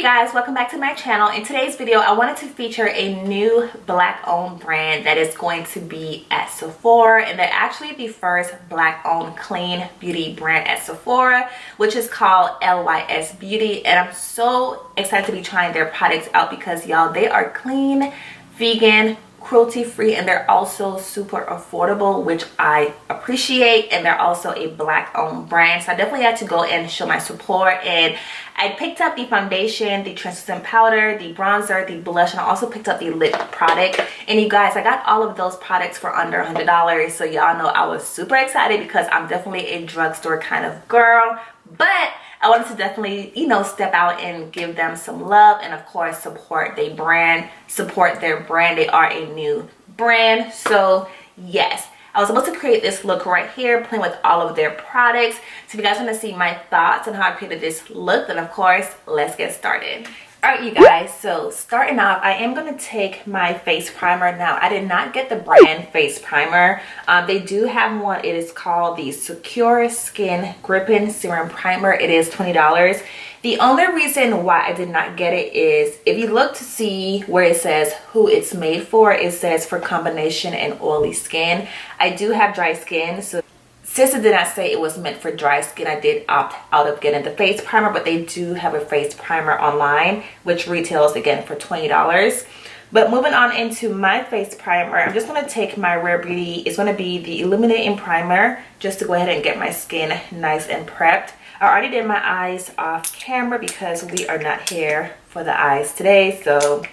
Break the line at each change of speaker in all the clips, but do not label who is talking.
guys, welcome back to my channel. In today's video I wanted to feature a new black owned brand that is going to be at Sephora, and they're actually the first black owned clean beauty brand at Sephora, which is called LYS Beauty. And I'm so excited to be trying their products out because y'all, they are clean, vegan, cruelty free, and they're also super affordable, which I appreciate. And they're also a black owned brand, so I definitely had to go and show my support. And I picked up the foundation, the translucent powder, the bronzer, the blush, and I also picked up the lip product. And you guys, I got all of those products for under $100, so y'all know I was super excited because I'm definitely a drugstore kind of girl, but I wanted to definitely, you know, step out and give them some love, and of course support their brand. They are a new brand. So yes, I was able to create this look right here, playing with all of their products. So if you guys want to see my thoughts on how I created this look, then of course let's get started. Alright you guys, so starting off, I am going to take my face primer. Now, I did not get the brand face primer. They do have one. It is called the Secure Skin Gripping Serum Primer. It is $20. The only reason why I did not get it is if you look to see where it says who it's made for, it says for combination and oily skin. I do have dry skin, so since it did not say it was meant for dry skin, I did opt out of getting the face primer, but they do have a face primer online, which retails again for $20. But moving on into my face primer, I'm just going to take my Rare Beauty. It's going to be the Illuminating Primer, just to go ahead and get my skin nice and prepped. I already did my eyes off camera because we are not here for the eyes today, so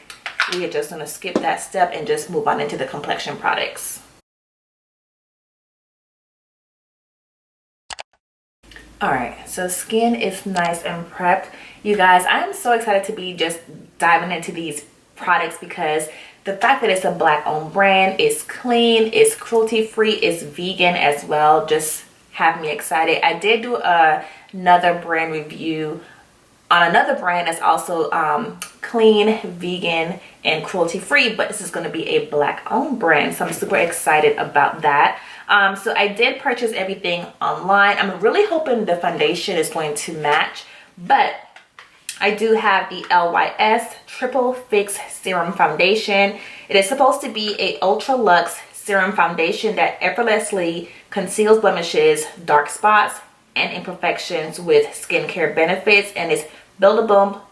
we are just going to skip that step and just move on into the complexion products. Alright, so skin is nice and prepped. You guys, I am so excited to be just diving into these products because the fact that it's a black owned brand, it's clean, it's cruelty free, it's vegan as well, just have me excited. I did do another brand review on another brand that's also clean, vegan, and cruelty free, but this is going to be a black owned brand, so I'm super excited about that. So I did purchase everything online. I'm really hoping the foundation is going to match, but I do have the LYS Triple Fix Serum Foundation. It is supposed to be a ultra luxe serum foundation that effortlessly conceals blemishes, dark spots, and imperfections with skincare benefits, and it's buildable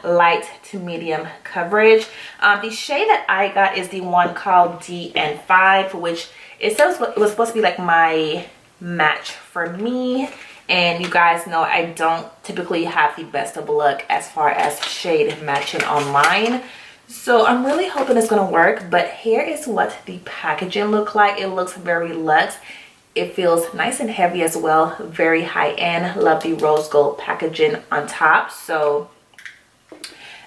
light to medium coverage. The shade that I got is the one called DN5, which it says it was supposed to be like my match for me. And you guys know I don't typically have the best of luck as far as shade matching online, so I'm really hoping it's gonna work. But here is what the packaging looks like. It looks very luxe. It feels nice and heavy as well, very high-end. Love the rose gold packaging on top. So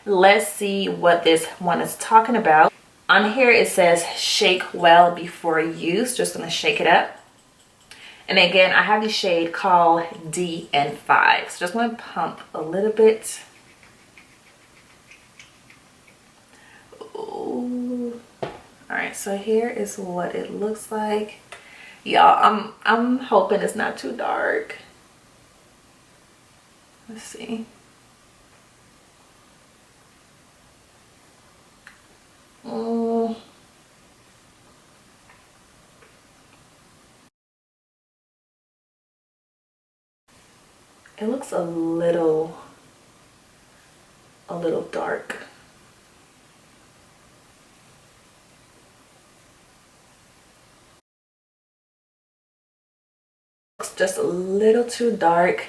let's see what this one is talking about. On here it says shake well before use. Just gonna shake it up. And again, I have the shade called DN5. So just gonna pump a little bit. Ooh. All right, so here is what it looks like. Y'all, I'm hoping it's not too dark. Let's see. Oh. It looks a little dark. Looks just a little too dark,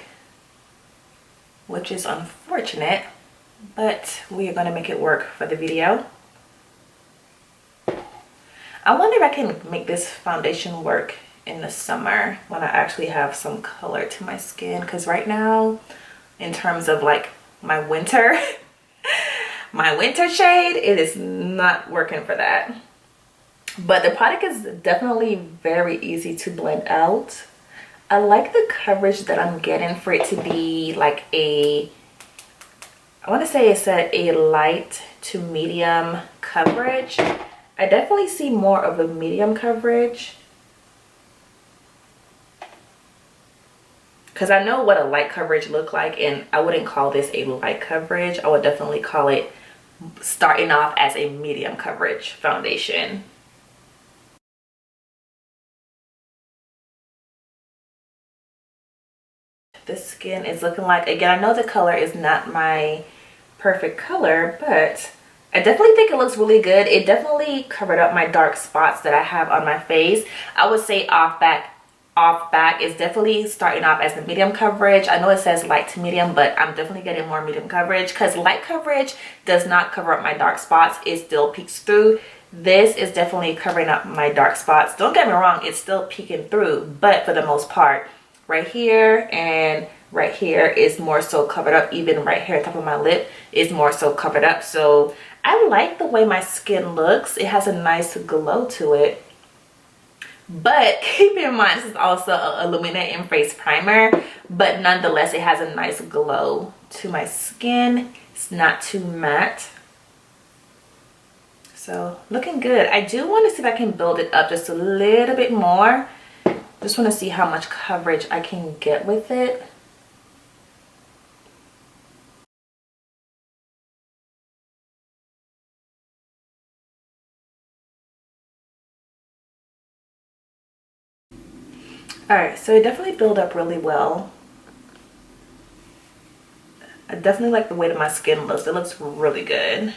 which is unfortunate, but we are going to make it work for the video. I wonder if I can make this foundation work in the summer when I actually have some color to my skin, because right now, in terms of like my winter shade, it is not working for that. But the product is definitely very easy to blend out. I like the coverage that I'm getting for it to be like I want to say it's a light to medium coverage. I definitely see more of a medium coverage because I know what a light coverage look like, and I wouldn't call this a light coverage. I would definitely call it starting off as a medium coverage foundation. This skin is looking like, again, I know the color is not my perfect color, but I definitely think it looks really good. It definitely covered up my dark spots that I have on my face. I would say off back is definitely starting off as the medium coverage. I know it says light to medium, but I'm definitely getting more medium coverage, because light coverage does not cover up my dark spots. It still peeks through. This is definitely covering up my dark spots. Don't get me wrong, it's still peeking through, but for the most part, right here and right here is more so covered up. Even right here, top of my lip is more so covered up. So I like the way my skin looks. It has a nice glow to it. But keep in mind, this is also a illuminate in face primer, but nonetheless it has a nice glow to my skin. It's not too matte, so looking good. I do want to see if I can build it up just a little bit more. Just want to see how much coverage I can get with it. Alright, so it definitely built up really well. I definitely like the way that my skin looks. It looks really good.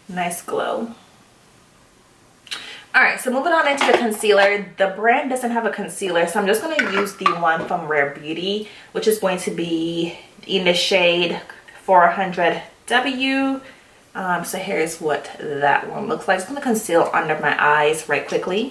Nice glow. Alright, so moving on into the concealer. The brand doesn't have a concealer, so I'm just going to use the one from Rare Beauty, which is going to be in the shade 400W. So here's what that one looks like. It's going to conceal under my eyes right quickly.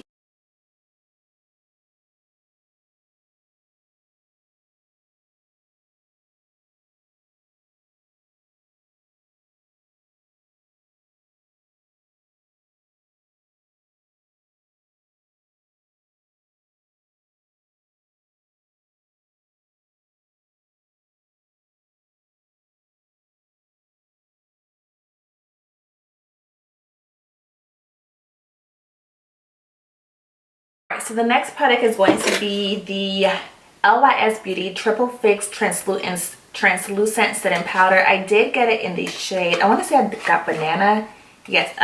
So the next product is going to be the LYS Beauty Triple Fix Translucent Setting Powder. I did get it in the shade, I want to say I got banana. Yes,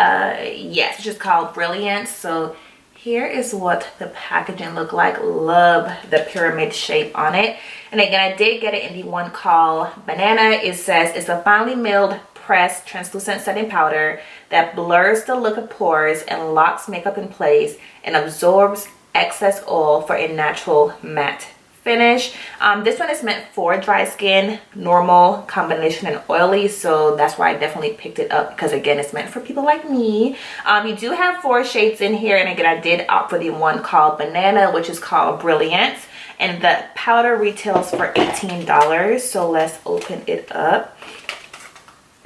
which is called Brilliance. So here is what the packaging look like. Love the pyramid shape on it. And again, I did get it in the one called Banana. It says it's a finely milled pressed translucent setting powder that blurs the look of pores and locks makeup in place and absorbs excess oil for a natural matte finish. This one is meant for dry skin, normal, combination, and oily, so that's why I definitely picked it up, because again, it's meant for people like me. You do have 4 shades in here, and again, I did opt for the one called Banana, which is called Brilliance, and the powder retails for $18. So let's open it up.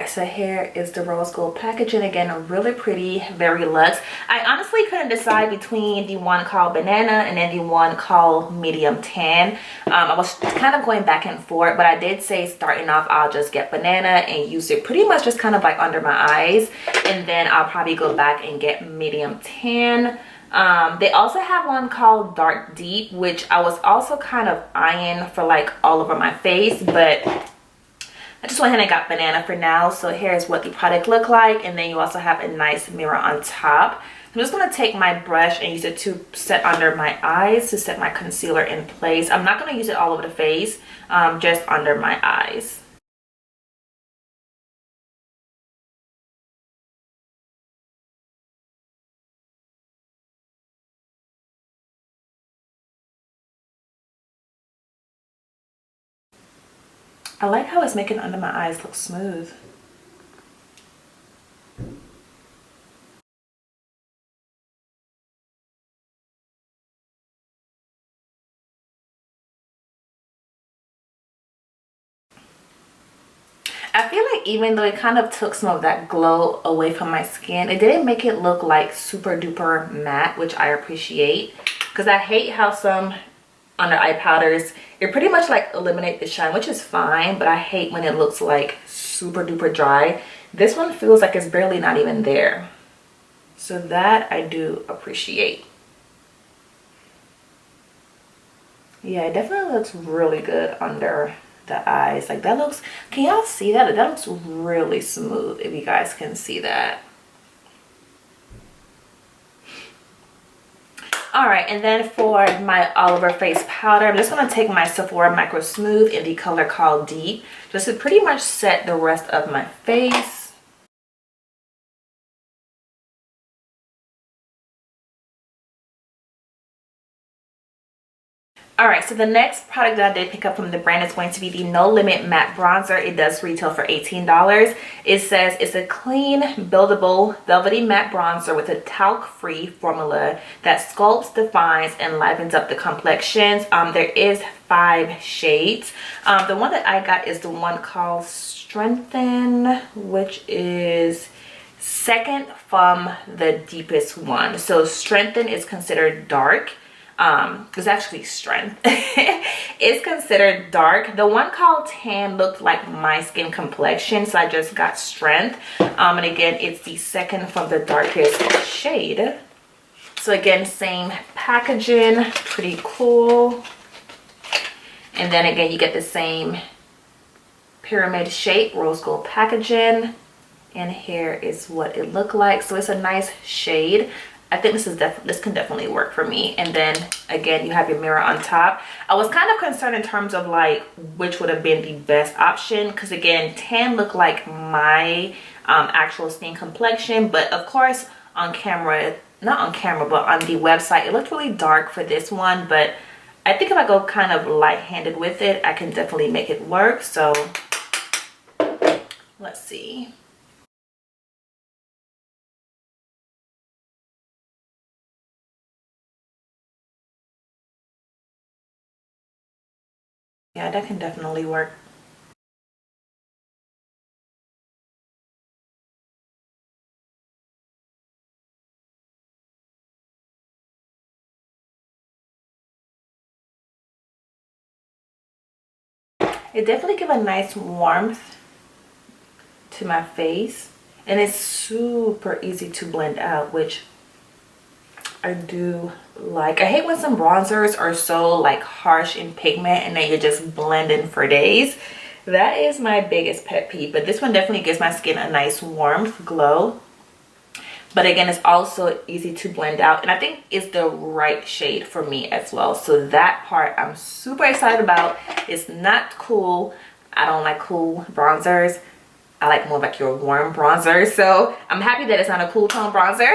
So here is the rose gold packaging. Again, really pretty, very luxe. I honestly couldn't decide between the one called Banana and then the one called Medium Tan. I was kind of going back and forth, but I did say starting off I'll just get Banana and use it pretty much just kind of like under my eyes, and then I'll probably go back and get Medium Tan. They also have one called Dark Deep, which I was also kind of eyeing for like all over my face, but I just went ahead and got Banana for now. So here's what the product look like, and then you also have a nice mirror on top. I'm just going to take my brush and use it to set under my eyes to set my concealer in place. I'm not going to use it all over the face, just under my eyes. I like how it's making under my eyes look smooth. I feel like even though it kind of took some of that glow away from my skin, it didn't make it look like super duper matte, which I appreciate, because I hate how some under eye powders, it pretty much like eliminate the shine, which is fine, but I hate when it looks like super duper dry. This one feels like it's barely not even there, so that I do appreciate. Yeah, it definitely looks really good under the eyes. Like that looks, can y'all see that? That looks really smooth, if you guys can see that. All right, and then for my all over face powder, I'm just gonna take my Sephora Micro Smooth in the color called Deep, just to pretty much set the rest of my face. All right, so the next product that I did pick up from the brand is going to be the No Limit Matte Bronzer. It does retail for $18. It says it's a clean, buildable, velvety matte bronzer with a talc-free formula that sculpts, defines, and livens up the complexions. There is 5 shades. The one that I got is the one called Strengthen, which is second from the deepest one. So Strengthen is considered dark. It's actually Strength. It's considered dark. The one called Tan looked like my skin complexion, so I just got Strength. And again, it's the second from the darkest shade. So again, same packaging, pretty cool. And then again, you get the same pyramid shape, rose gold packaging. And here is what it looked like. So it's a nice shade. I think this can definitely work for me. And then again, you have your mirror on top. I was kind of concerned in terms of like which would have been the best option, because again, Tan looked like my actual skin complexion, but of course on camera, not on camera, but on the website, it looked really dark for this one. But I think if I go kind of light-handed with it, I can definitely make it work. So let's see. Yeah, that can definitely work. It definitely gives a nice warmth to my face, and it's super easy to blend out, which I do like. I hate when some bronzers are so like harsh in pigment and then you're just blending for days. That is my biggest pet peeve, but this one definitely gives my skin a nice warmth, glow. But again, it's also easy to blend out, and I think it's the right shade for me as well. So that part I'm super excited about. It's not cool. I don't like cool bronzers. I like more like your warm bronzer. So I'm happy that it's not a cool tone bronzer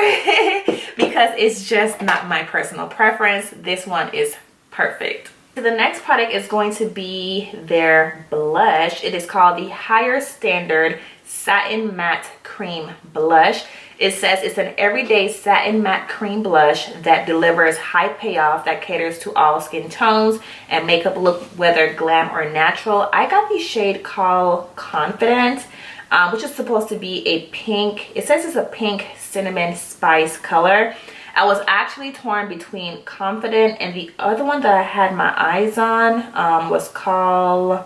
because it's just not my personal preference. This one is perfect. So the next product is going to be their blush. It is called the Higher Standard Satin Matte Cream Blush. It says it's an everyday satin matte cream blush that delivers high payoff that caters to all skin tones and makeup look, whether glam or natural. I got the shade called Confident, which is supposed to be a pink. It says it's a pink cinnamon spice color. I was actually torn between Confident and the other one that I had my eyes on was called,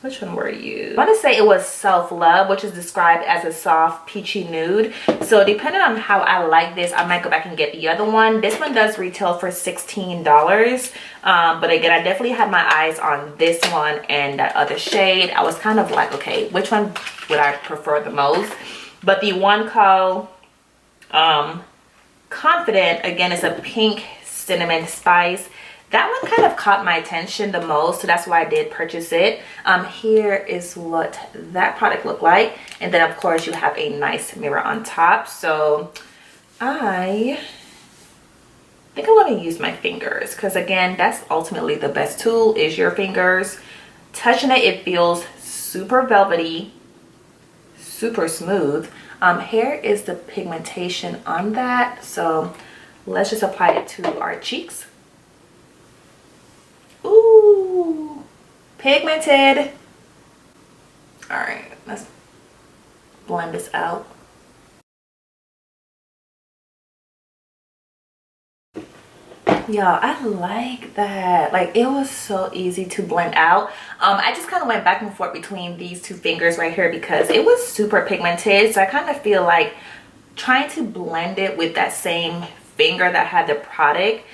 which one were you? I want to say it was Self Love, which is described as a soft peachy nude. So depending on how I like this, I might go back and get the other one. This one does retail for $16. But again, I definitely had my eyes on this one and that other shade. I was kind of like, okay, which one would I prefer the most? But the one called Confident, again, is a pink cinnamon spice. That one kind of caught my attention the most, so that's why I did purchase it. Here is what that product looked like, and then of course you have a nice mirror on top. So I think I'm going to use my fingers, because again, that's ultimately the best tool, is your fingers. Touching it, it feels super velvety, super smooth. Here is the pigmentation on that, so let's just apply it to our cheeks. Ooh, pigmented. All right, let's blend this out. Y'all, I like that. Like, it was so easy to blend out. I just kind of went back and forth between these two fingers right here because it was super pigmented. So I kind of feel like trying to blend it with that same finger that had the product,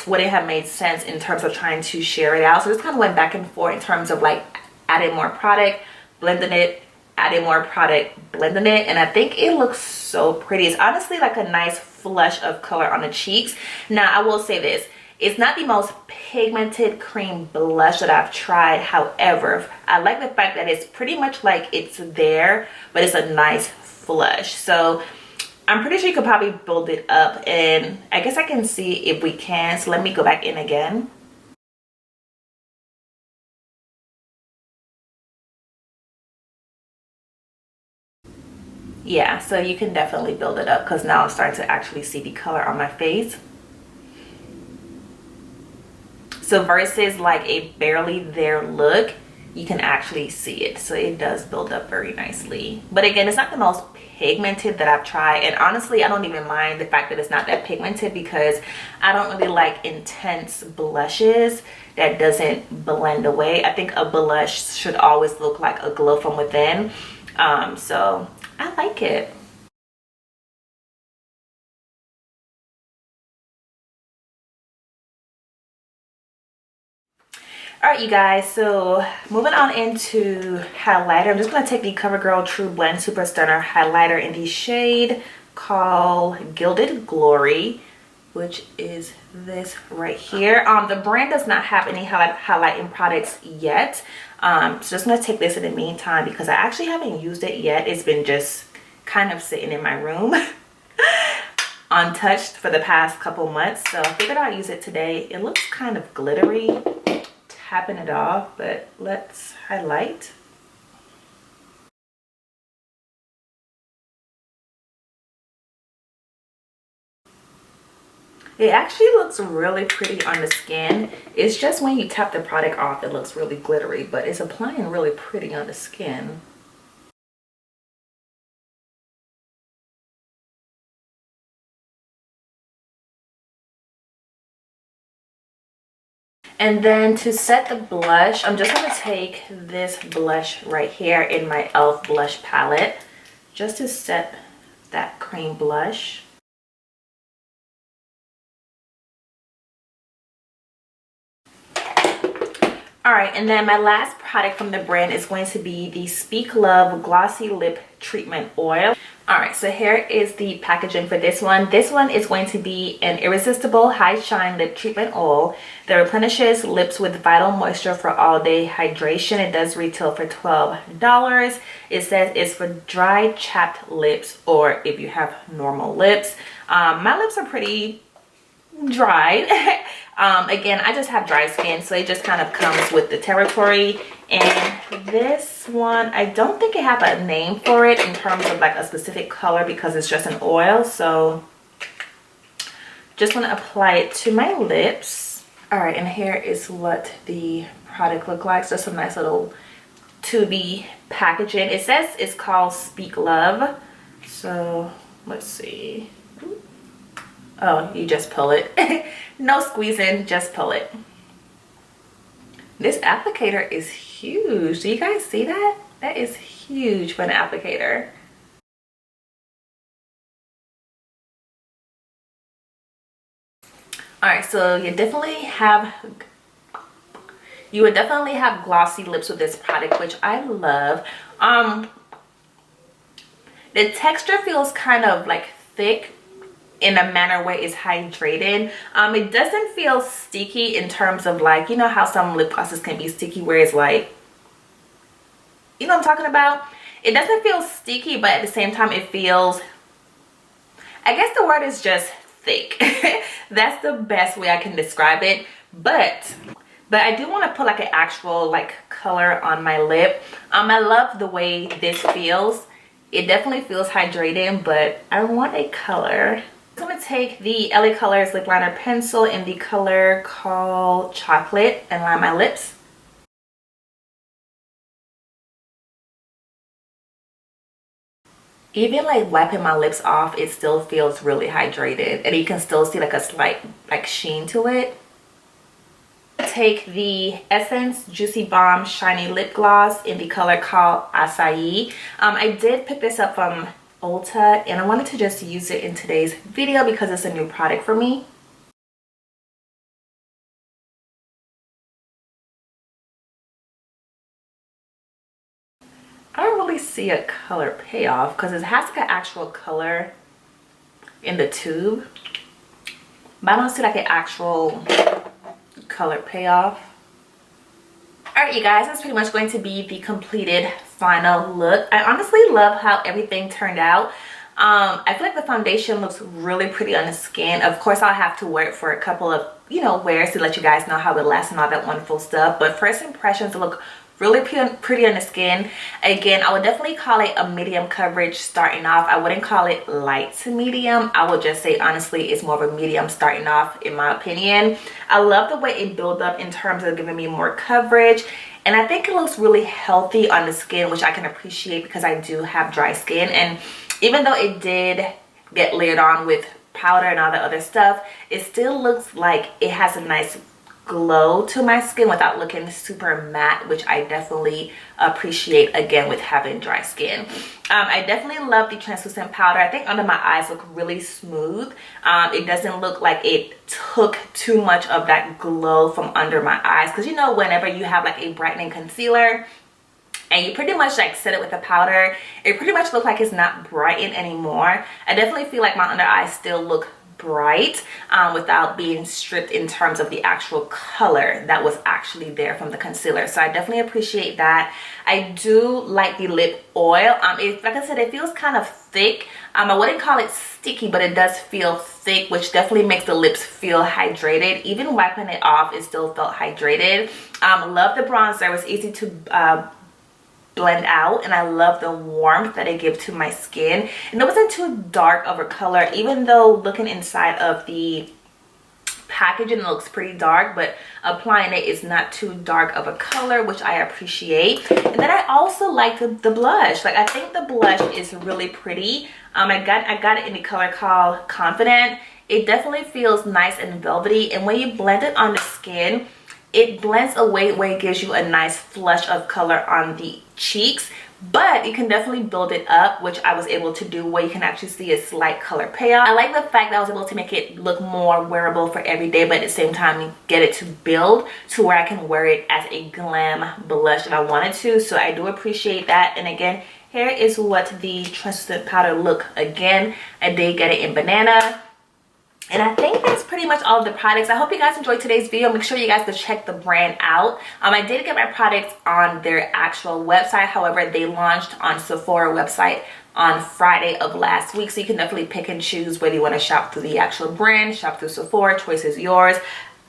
wouldn't have made sense in terms of trying to share it out. So just kind of went back and forth in terms of like adding more product, blending it, adding more product, blending it, and I think it looks so pretty. It's honestly like a nice flush of color on the cheeks. Now I will say this, it's not the most pigmented cream blush that I've tried. However, I like the fact that it's pretty much like it's there, but it's a nice flush. So I'm pretty sure you could probably build it up, and I guess I can see if we can. So let me go back in again. Yeah, so you can definitely build it up because now I'm starting to actually see the color on my face. So versus like a barely there look, you can actually see it. So it does build up very nicely. But again, it's not the most pigmented that I've tried. And honestly, I don't even mind the fact that it's not that pigmented because I don't really like intense blushes that doesn't blend away. I think a blush should always look like a glow from within. So I like it. All right, you guys, so moving on into highlighter. I'm just going to take the CoverGirl True Blend Super Stunner highlighter in the shade called Gilded Glory, which is this right here. The brand does not have any highlighting products yet. So just going to take this in the meantime because I actually haven't used it yet. It's been just kind of sitting in my room untouched for the past couple months. So I figured I'd use it today. It looks kind of glittery. Tapping it off, but let's highlight. It actually looks really pretty on the skin. It's just when you tap the product off, it looks really glittery, but it's applying really pretty on the skin. And then to set the blush, I'm just going to take this blush right here in my e.l.f. blush palette just to set that cream blush. All right, and then my last product from the brand is going to be the Speak Love Glossy Lip Treatment Oil. All right, so here is the packaging for this one. This one is going to be an irresistible high shine lip treatment oil that replenishes lips with vital moisture for all day hydration. It does retail for $12. It says it's for dry, chapped lips or if you have normal lips. My lips are pretty dry. Again, I just have dry skin, so it just kind of comes with the territory. And this one, I don't think it have a name for it in terms of like a specific color because it's just an oil. So just want to apply it to my lips. All right, and here is what the product look like. So just a nice little tubey packaging. It says it's called Speak Love. So let's see. Oh, you just pull it. No squeezing, just pull it. This applicator is huge. Do you guys see that? That is huge for an applicator. All right, so you would definitely have glossy lips with this product, which I love. The texture feels kind of like thick in a manner where it's hydrated. It doesn't feel sticky in terms of like, you know how some lip glosses can be sticky where it's like, you know what I'm talking about? It doesn't feel sticky, but at the same time it feels, I guess the word is just thick. That's the best way I can describe it. But I do want to put like an actual like color on my lip. I love the way this feels. It definitely feels hydrating, but I want a color. I'm going to take the LA Colors lip liner pencil in the color called Chocolate and line my lips. Even like wiping my lips off, it still feels really hydrated, and you can still see like a slight like sheen to it. Take the Essence Juicy Bomb Shiny Lip Gloss in the color called Acai. I did pick this up from Ulta and I wanted to just use it in today's video because it's a new product for me. really see a color payoff because it has like an actual color in the tube, but I don't see like an actual color payoff. All right, you guys, that's pretty much going to be the completed final look. I honestly love how everything turned out. I feel like the foundation looks really pretty on the skin. Of course, I'll have to wear it for a couple of, you know, wears to let you guys know how it lasts and all that wonderful stuff. But first impressions look really pretty on the skin. Again, I would definitely call it a medium coverage starting off. I wouldn't call it light to medium. I would just say, honestly, it's more of a medium starting off, in my opinion. I love the way it built up in terms of giving me more coverage. And I think it looks really healthy on the skin, which I can appreciate because I do have dry skin. And even though it did get layered on with powder and all the other stuff, it still looks like it has a nice glow to my skin without looking super matte, which I definitely appreciate, again, with having dry skin. I definitely love the translucent powder. I think under my eyes look really smooth. It doesn't look like it took too much of that glow from under my eyes, because you know, whenever you have like a brightening concealer and you pretty much like set it with a powder, it pretty much looks like it's not brightened anymore. I definitely feel like my under eyes still look bright without being stripped in terms of the actual color that was actually there from the concealer. So I definitely appreciate that. I do like the lip oil. Like I said, it feels kind of thick. I wouldn't call it sticky, but it does feel thick, which definitely makes the lips feel hydrated. Even wiping it off, it still felt hydrated. Love the bronzer. It was easy to blend out, and I love the warmth that it gives to my skin, and it wasn't too dark of a color, even though looking inside of the packaging it looks pretty dark, but applying it is not too dark of a color, which I appreciate. And then I also like the blush. Like, I think the blush is really pretty. I got it in the color called Confident. It definitely feels nice and velvety, and when you blend it on the skin, it blends away where it gives you a nice flush of color on the cheeks, but you can definitely build it up, which I was able to do, where you can actually see a slight color payoff. I like the fact that I was able to make it look more wearable for every day, but at the same time get it to build to where I can wear it as a glam blush if I wanted to. So I do appreciate that. And again, here is what the translucent powder look. Again, I did get it in banana. And I think that's pretty much all of the products. I hope you guys enjoyed today's video. Make sure you guys go check the brand out. I did get my products on their actual website. However, they launched on Sephora website on Friday of last week. So you can definitely pick and choose whether you want to shop through the actual brand, shop through Sephora. Choice is yours.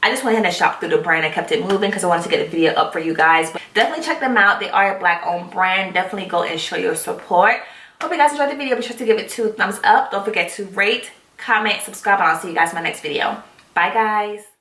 I just went ahead and shopped through the brand and kept it moving because I wanted to get a video up for you guys. But definitely check them out. They are a Black owned brand. Definitely go and show your support. Hope you guys enjoyed the video. Be sure to give it 2 thumbs up. Don't forget to rate, comment, subscribe, and I'll see you guys in my next video. Bye, guys.